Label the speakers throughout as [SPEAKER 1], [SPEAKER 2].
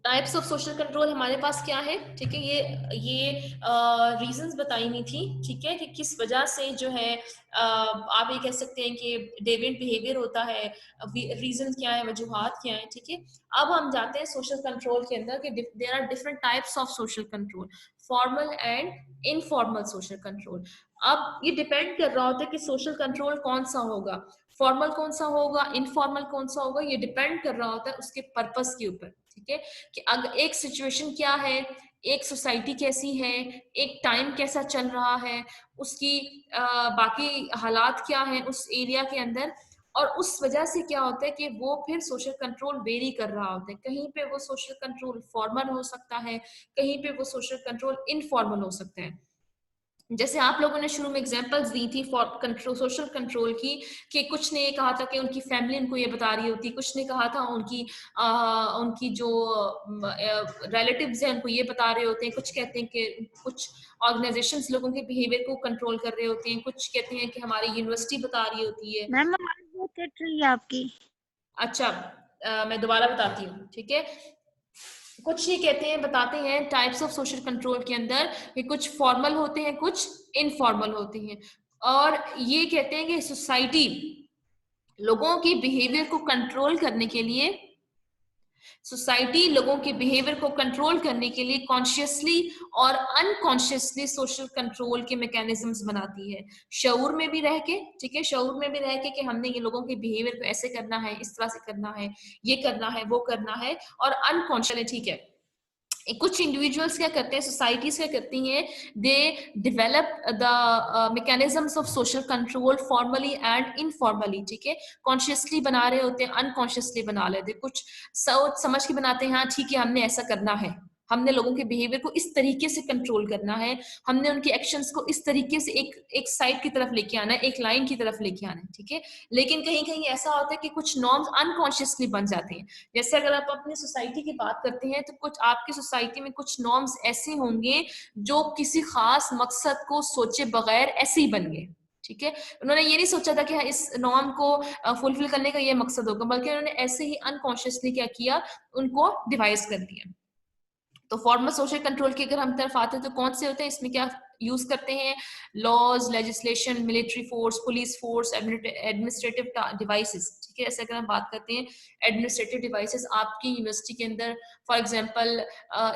[SPEAKER 1] Types of social control हमारे पास क्या है, ठीक है, ये रीजंस बताई नहीं थी, ठीक है, कि किस वजह से जो है आप ये कह सकते हैं कि डेविएंट बिहेवियर होता है, रीजन क्या है, वजूहात क्या है, ठीक है। अब हम जाते हैं सोशल कंट्रोल के अंदर कि there are different types of social control, formal and informal social control. अब ये डिपेंड कर रहा होता है कि सोशल कंट्रोल कौन सा होगा, फॉर्मल कौन सा होगा, इनफॉर्मल कौन सा होगा, ये डिपेंड कर रहा होता है उसके पर्पस के ऊपर, ठीक है, कि अगर एक सिचुएशन क्या है, एक सोसाइटी कैसी है, एक टाइम कैसा चल रहा है, उसकी बाकी हालात क्या है उस एरिया के अंदर, और उस वजह से क्या होता है कि वो फिर सोशल कंट्रोल वेरी कर रहा होता है। कहीं पे वो सोशल कंट्रोल फॉर्मल हो सकता है, कहीं पे वो सोशल कंट्रोल इनफॉर्मल हो सकता है। जैसे आप लोगों ने शुरू में एग्जांपल्स दी थी फॉर कंट्रोल, सोशल कंट्रोल की, कि कुछ ने कहा था कि उनकी फैमिली उनको ये बता रही होती, कुछ ने कहा था उनकी जो रिलेटिव्स हैं उनको ये बता रहे होते हैं, कुछ कहते हैं कि कुछ ऑर्गेनाइजेशंस लोगों के बिहेवियर को कंट्रोल कर रहे होते हैं, कुछ कहते हैं कि हमारी यूनिवर्सिटी बता रही होती है।
[SPEAKER 2] मैम आवाज बहुत कट रही है आपकी।
[SPEAKER 1] अच्छा, मैं दोबारा बताती हूँ, ठीक है। कुछ ये कहते हैं, बताते हैं टाइप्स ऑफ सोशल कंट्रोल के अंदर कि कुछ फॉर्मल होते हैं, कुछ इनफॉर्मल होते हैं, और ये कहते हैं कि सोसाइटी लोगों के बिहेवियर को कंट्रोल करने के लिए, सोसाइटी लोगों के बिहेवियर को कंट्रोल करने के लिए कॉन्शियसली और अनकॉन्शियसली सोशल कंट्रोल के मैकेनिज्म्स बनाती है, शऊर में भी रह के, ठीक है, शऊर में भी रह के कि हमने ये लोगों के बिहेवियर को ऐसे करना है, इस तरह से करना है, ये करना है, वो करना है, और अनकॉन्शियसली, ठीक है। कुछ इंडिविजुअल्स क्या करते हैं, सोसाइटीज क्या करती हैं, they develop the mechanisms of social control formally and informally, ठीक है, कॉन्शियसली बना रहे होते हैं, अनकॉन्शियसली बना लेते हैं, कुछ सोच समझ के बनाते हैं, हाँ ठीक है हमने ऐसा करना है, हमने लोगों के बिहेवियर को इस तरीके से कंट्रोल करना है, हमने उनके एक्शंस को इस तरीके से एक साइड की तरफ लेके आना है, एक लाइन की तरफ लेके आना है, ठीक है। लेकिन कहीं कहीं ऐसा होता है कि कुछ नॉर्म्स अनकॉन्शियसली बन जाते हैं। जैसे अगर आप अपनी सोसाइटी की बात करते हैं तो कुछ आपकी सोसाइटी में कुछ नॉर्म्स ऐसे होंगे जो किसी खास मकसद को सोचे बगैर ऐसे ही बन गए, ठीक है। उन्होंने ये नहीं सोचा था कि हाँ, इस नॉर्म को फुलफिल करने का ये मकसद होगा, बल्कि उन्होंने ऐसे ही अनकॉन्शियसली क्या किया, उनको डिवाइस कर दिया। तो फॉर्मल सोशल कंट्रोल की अगर हम तरफ आते हैं तो कौन से होते हैं, इसमें क्या यूज करते हैं, laws, legislation, military force, police force, administrative devices, ठीक है। ऐसे अगर हम बात करते हैं एडमिनिस्ट्रेटिव डिवाइसेस आपकी यूनिवर्सिटी के अंदर, फॉर एग्जांपल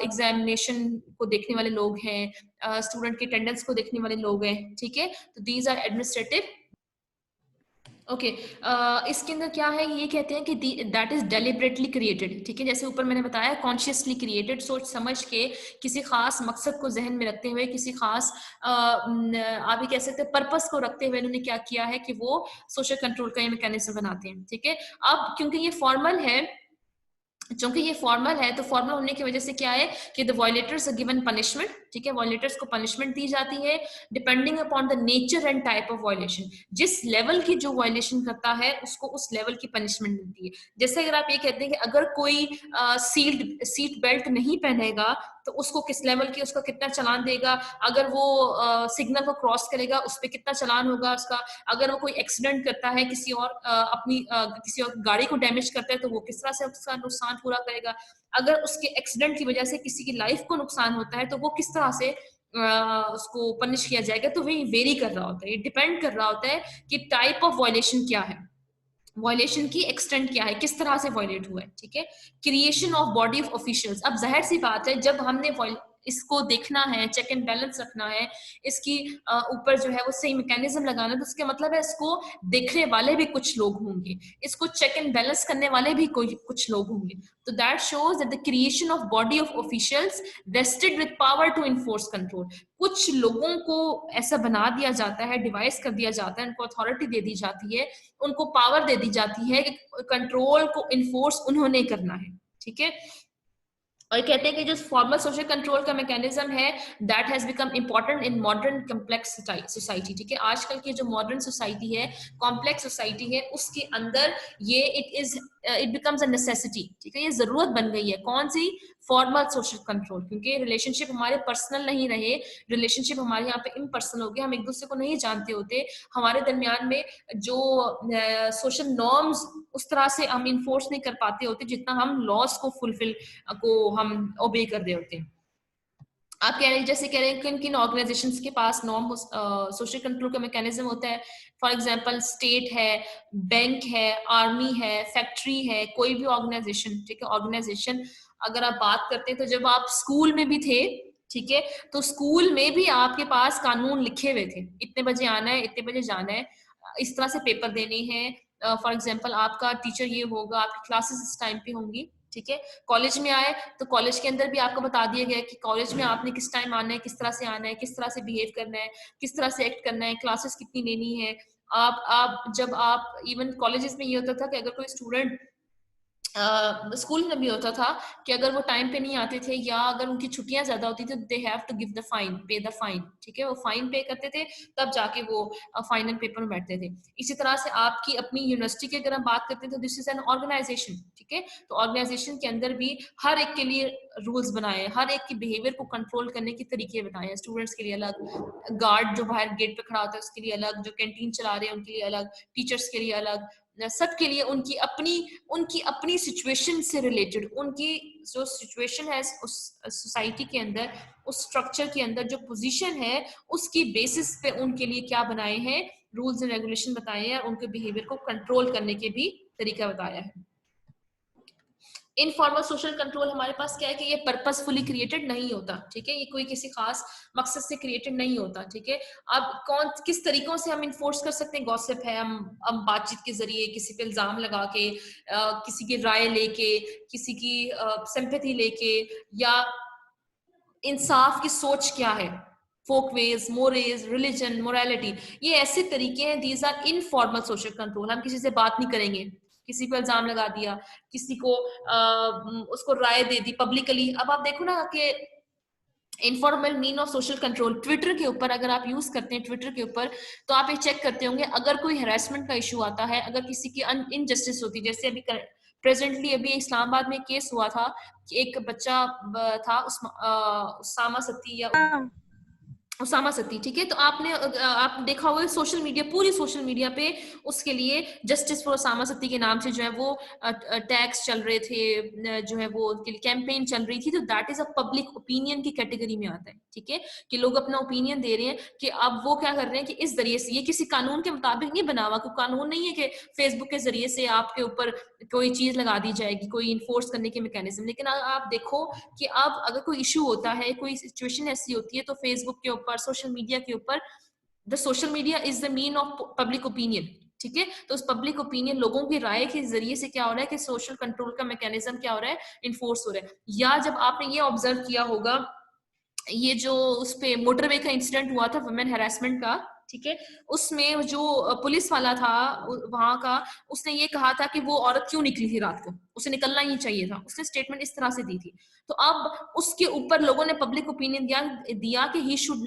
[SPEAKER 1] एग्जामिनेशन को देखने वाले लोग हैं, स्टूडेंट की अटेंडेंस को देखने वाले लोग हैं, ठीक है, तो दीज आर एडमिनिस्ट्रेटिव। ओके, इसके अंदर क्या है, ये कहते हैं कि दैट इज डेलिबरेटली क्रिएटेड, ठीक है, जैसे ऊपर मैंने बताया कॉन्शियसली क्रिएटेड, सोच समझ के किसी खास मकसद को जहन में रखते हुए, किसी खास आप ये कह सकते हैं पर्पस को रखते हुए इन्होंने क्या किया है कि वो सोशल कंट्रोल का ये मैकेनिज्म बनाते हैं, ठीक है। अब क्योंकि ये फॉर्मल है, चूंकि ये फॉर्मल है, तो फॉर्मल होने की वजह से क्या है कि द वॉयलेटर्स आर गिवन पनिशमेंट, ठीक है, वॉयलेटर्स को पनिशमेंट दी जाती है depending upon the nature and type of violation. जिस लेवल की जो वॉयलेशन करता है उसको उस लेवल की पनिशमेंट मिलती है। जैसे अगर आप ये कहते हैं कि अगर कोई सीट बेल्ट नहीं पहनेगा तो उसको किस लेवल की, उसका कितना चालान देगा, अगर वो सिग्नल को क्रॉस करेगा उस पर कितना चालान होगा उसका, अगर वो कोई एक्सीडेंट करता है, किसी और किसी और गाड़ी को डैमेज करता है तो वो किस तरह से उसका नुकसान पूरा करेगा, अगर उसके एक्सीडेंट की वजह से किसी की लाइफ को नुकसान होता है तो वो किस तरह से उसको पनिश किया जाएगा। तो वही वेरी कर रहा होता है, ये डिपेंड कर रहा होता है कि टाइप ऑफ वायलेशन क्या है, वायलेशन की एक्सटेंट क्या है, किस तरह से वायलेट हुआ है, ठीक है। Creation of body of officials, अब जाहिर सी बात है जब हमने इसको देखना है, चेक एंड बैलेंस रखना है, इसकी ऊपर जो है वो सही मैकेनिज्म लगाना है, तो उसका मतलब है इसको देखने वाले भी कुछ लोग होंगे, इसको चेक एंड बैलेंस करने वाले भी कोई कुछ लोग होंगे। तो that shows that the creation of body of officials vested with power to enforce control, कुछ लोगों को ऐसा बना दिया जाता है, डिवाइस कर दिया जाता है, उनको अथॉरिटी दे दी जाती है, उनको पावर दे दी जाती है कि कंट्रोल को इन्फोर्स उन्होंने करना है, ठीक है। और कहते हैं कि जो फॉर्मल सोशल कंट्रोल का मैकेनिज्म है that has become important in modern complex society, ठीक है। आजकल की जो मॉडर्न सोसाइटी है, कॉम्प्लेक्स सोसाइटी है, उसके अंदर ये it is it becomes a necessity, ठीक है, ये जरूरत बन गई है। कौन सी? फॉर्मल सोशल कंट्रोल, क्योंकि रिलेशनशिप हमारे पर्सनल नहीं रहे, रिलेशनशिप हमारे यहाँ पे इम्पर्सनल हो गए, हम एक दूसरे को नहीं जानते होते, हमारे दरमियान में जो सोशल नॉर्म्स उस तरह से हम इन्फोर्स नहीं कर पाते होते जितना हम लॉस को फुलफिल को हम ओबे कर रहे होते हैं। आप कह रहे हैं, जैसे कह रहे हैं किन किन ऑर्गेनाइजेशंस के पास नॉर्म सोशल कंट्रोल का मैकेनिज्म होता है। फॉर एग्जांपल स्टेट है, बैंक है, आर्मी है, फैक्ट्री है, कोई भी ऑर्गेनाइजेशन, ठीक है, ऑर्गेनाइजेशन अगर आप बात करते हैं तो जब आप स्कूल में भी थे, ठीक है, तो स्कूल में भी आपके पास कानून लिखे हुए थे, इतने बजे आना है, इतने बजे जाना है, इस तरह से पेपर देने हैं। फॉर एग्जाम्पल आपका टीचर ये होगा, आपकी क्लासेस इस टाइम पे होंगी, ठीक है। कॉलेज में आए तो कॉलेज के अंदर भी आपको बता दिया गया कि कॉलेज में आपने किस टाइम आना है, किस तरह से आना है, किस तरह से बिहेव करना है, किस तरह से एक्ट करना है, क्लासेस कितनी लेनी है। आप जब आप इवन कॉलेजेस में ये होता था कि अगर कोई स्टूडेंट स्कूल में भी होता था कि अगर वो टाइम पे नहीं आते थे या अगर उनकी छुट्टियां ज्यादा होती थी, they have to give the fine, pay the fine, ठीक है, वो फाइन पे करते थे, तब जाके वो फाइनल पेपर में बैठते थे। इसी तरह से आपकी अपनी यूनिवर्सिटी की अगर हम बात करते हैं तो दिस इज एन ऑर्गेनाइजेशन, ठीक है, तो ऑर्गेनाइजेशन के अंदर भी हर एक के लिए रूल्स बनाए, हर एक की बिहेवियर को कंट्रोल करने के तरीके बताए हैं। स्टूडेंट्स के लिए अलग, गार्ड जो बाहर गेट पे खड़ा होता है उसके लिए अलग, जो कैंटीन चला रहे हैं उनके लिए अलग, टीचर्स के लिए अलग, सबके लिए उनकी अपनी सिचुएशन से रिलेटेड, उनकी जो सिचुएशन है उस सोसाइटी के अंदर, उस स्ट्रक्चर के अंदर जो पोजीशन है, उसकी बेसिस पे उनके लिए क्या बनाए हैं, रूल्स एंड रेगुलेशन बताए हैं, उनके बिहेवियर को कंट्रोल करने के भी तरीका बताया है। इनफॉर्मल सोशल कंट्रोल हमारे पास क्या है कि ये पर्पसफुली क्रिएटेड नहीं होता, ठीक है, ये कोई किसी खास मकसद से क्रिएटेड नहीं होता, ठीक है। अब कौन किस तरीकों से हम इन्फोर्स कर सकते हैं? गॉसिप है, हम बातचीत के जरिए किसी पे इल्जाम लगा के, किसी की राय लेके, किसी की सिंपैथी लेके, या इंसाफ की सोच क्या है, फोकवेज, मोरेज, रिलीजन, मोरालिटी, ये ऐसे तरीके हैं, these are informal social control. हम किसी से बात नहीं करेंगे, किसी को इल्जाम लगा दिया, किसी को उसको राय दे दी पब्लिकली। अब आप देखो ना कि informal mean of social control, Twitter के ऊपर अगर आप यूज करते हैं, ट्विटर के ऊपर तो आप ये चेक करते होंगे, अगर कोई हेरासमेंट का इशू आता है, अगर किसी की इनजस्टिस होती है, जैसे अभी प्रेजेंटली अभी इस्लामाबाद में केस हुआ था कि एक बच्चा था उसामा सती या
[SPEAKER 2] हाँ,
[SPEAKER 1] उसामा सती, ठीक है, तो आप देखा होगा सोशल मीडिया, पूरी सोशल मीडिया पे उसके लिए जस्टिस फॉर उसामा सती के नाम से जो है वो टैग्स चल रहे थे, जो है वो उनके लिए कैंपेन चल रही थी। तो that is a public opinion की कैटेगरी में आता है, ठीक है, कि लोग अपना ओपिनियन दे रहे हैं कि अब वो क्या कर रहे हैं कि इस जरिए से, ये किसी कानून के मुताबिक नहीं बना हुआ, कोई कानून नहीं है कि फेसबुक के जरिए से आपके ऊपर कोई चीज लगा दी जाएगी, कोई इन्फोर्स करने के मैकेनिज्म। लेकिन आप देखो कि अब अगर कोई इशू होता है, कोई सिचुएशन ऐसी होती है, तो फेसबुक के ऊपर, सोशल मीडिया के ऊपर, the social media is the mean of public opinion, ठीक है, तो उस पब्लिक ओपिनियन, लोगों की राय के जरिए से क्या हो रहा है कि सोशल कंट्रोल का मैकेनिज्म क्या हो रहा है, इन्फोर्स हो रहा है। या जब आपने ये ऑब्जर्व किया होगा, ये जो उस पे मोटरवे का इंसिडेंट हुआ था, वुमेन हैरेसमेंट का, ठीक है, उसमें जो पुलिस वाला था वहां का, उसने ये कहा था कि वो औरत क्यों निकली थी रात को, उसे निकलना ही चाहिए था, उसने स्टेटमेंट इस तरह से दी थी। तो अब उसके ऊपर लोगों ने पब्लिक ओपिनियन दिया कि he should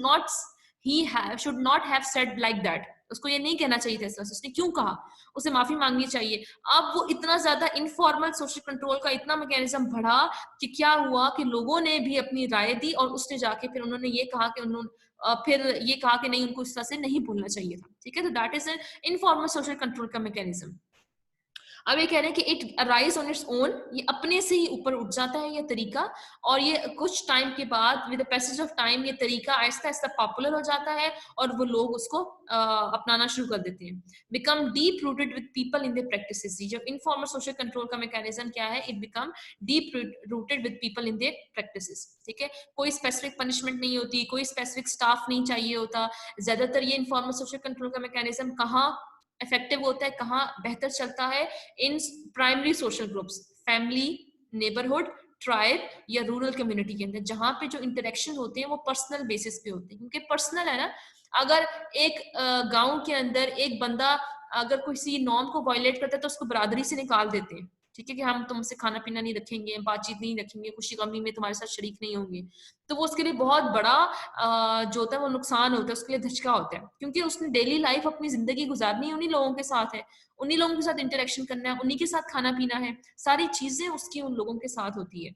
[SPEAKER 1] not have said like that, उसको ये नहीं कहना चाहिए था इस तरह से, उसने क्यों कहा, उसे माफी मांगनी चाहिए। अब वो इतना ज्यादा इनफॉर्मल सोशल कंट्रोल का इतना मैकेनिज्म बढ़ा कि क्या हुआ कि लोगों ने भी अपनी राय दी और उसने जाके फिर उन्होंने ये कहा कि फिर ये कहा कि नहीं, उनको इस तरह से नहीं बोलना चाहिए था, ठीक है, तो that is an informal social control का मैकेनिज्म। अब ये कह रहे हैं कि it arise on its own, ये अपने से ही ऊपर उठ जाता है ये तरीका, और ये कुछ टाइम के बाद with the passage of time ये तरीका आहिस्ता आहिस्ता पॉपुलर हो जाता है और वो लोग उसको अपनाना शुरू कर देते हैं। Become deep rooted with people in the practices, जो इनफॉर्मल सोशल कंट्रोल का मैकेनिज्म क्या है, it become deep rooted with people in the practices, ठीक है, कोई स्पेसिफिक पनिशमेंट नहीं होती, कोई स्पेसिफिक स्टाफ नहीं चाहिए होता। ज्यादातर ये इनफॉर्मल सोशल कंट्रोल का मैकेनिज्म कहाँ इफेक्टिव होता है, कहाँ बेहतर चलता है, in primary social groups, family, neighbourhood, tribe या रूरल कम्युनिटी के अंदर, जहां पे जो इंटरेक्शन होते हैं वो पर्सनल बेसिस पे होते हैं, क्योंकि पर्सनल है ना। अगर एक गांव के अंदर एक बंदा अगर किसी नॉर्म को वायलेट करता है तो उसको बरादरी से निकाल देते हैं, ठीक है, कि हम तुमसे खाना पीना नहीं रखेंगे, बातचीत नहीं रखेंगे, खुशी गमी में तुम्हारे साथ शरीक नहीं होंगे। तो वो उसके लिए बहुत बड़ा जो होता है वो नुकसान होता है, उसके लिए धचका होता है, क्योंकि उसने डेली लाइफ अपनी जिंदगी गुजारनी है उन्हीं लोगों के साथ है, उन्हीं लोगों के साथ इंटरेक्शन करना है, उन्हीं के साथ खाना पीना है, सारी चीजें उसकी उन लोगों के साथ होती है।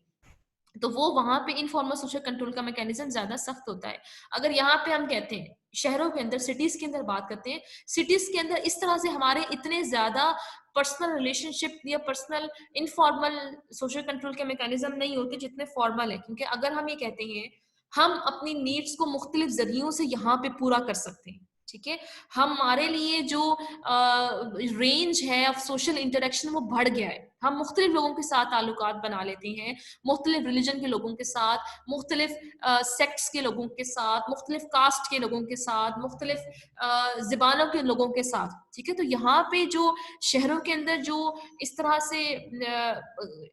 [SPEAKER 1] तो वो वहां पे इनफॉर्मल सोशल कंट्रोल का मैकेनिज्म ज्यादा सख्त होता है। अगर यहाँ पे हम कहते हैं शहरों के अंदर, सिटीज के अंदर बात करते हैं, सिटीज के अंदर इस तरह से हमारे इतने ज्यादा पर्सनल रिलेशनशिप या पर्सनल इनफॉर्मल सोशल कंट्रोल के मैकेनिज्म नहीं होते जितने फॉर्मल है, क्योंकि अगर हम ये कहते हैं हम अपनी नीड्स को मुख्तलिफ जरियों से यहाँ पे पूरा कर सकते हैं, ठीक है, हमारे लिए जो रेंज है ऑफ सोशल इंटरेक्शन वो बढ़ गया है, हम मुख्तलिफ लोगों के साथ ताल्लुकात बना लेते हैं, मुख्तलिफ रिलीजन के लोगों के साथ, मुख्तलिफ सेक्ट्स के लोगों के साथ, मुख्तलिफ कास्ट के लोगों के साथ, मुख्तलिफ ज़बानों के लोगों के साथ, ठीक है। तो यहाँ पे जो शहरों के अंदर जो इस तरह से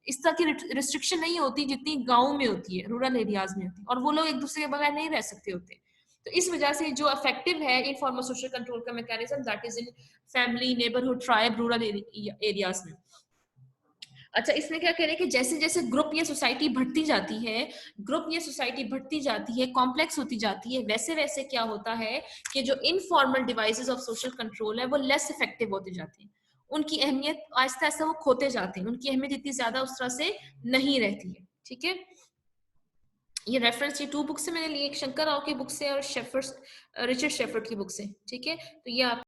[SPEAKER 1] इस तरह की रिस्ट्रिक्शन नहीं होती जितनी गाँव में होती है, रूरल एरियाज में होती है, और वो लोग एक दूसरे के बगैर नहीं रह सकते होते। तो इस वजह से जो इफेक्टिव है इनफॉर्मल सोशल कंट्रोल का mechanism, that is in family, neighbourhood, tribe, rural areas में। अच्छा, इसमें क्या कह रहे हैं कि जैसे जैसे ग्रुप या सोसाइटी बढ़ती जाती है, ग्रुप या सोसाइटी बढ़ती जाती है, कॉम्प्लेक्स होती जाती है, वैसे वैसे क्या होता है कि जो informal devices of social control है वो लेस इफेक्टिव होते जाते हैं, उनकी अहमियत आहिस्ता आहिस्ता वो खोते जाते हैं, उनकी अहमियत इतनी ज्यादा उस तरह से नहीं रहती है, ठीक है। ये रेफरेंस, ये 2 बुक से मैंने लिए, एक शंकर राव की बुक से और शेफर्ड, रिचर्ड शेफर्ड की बुक से, ठीक है। तो ये आप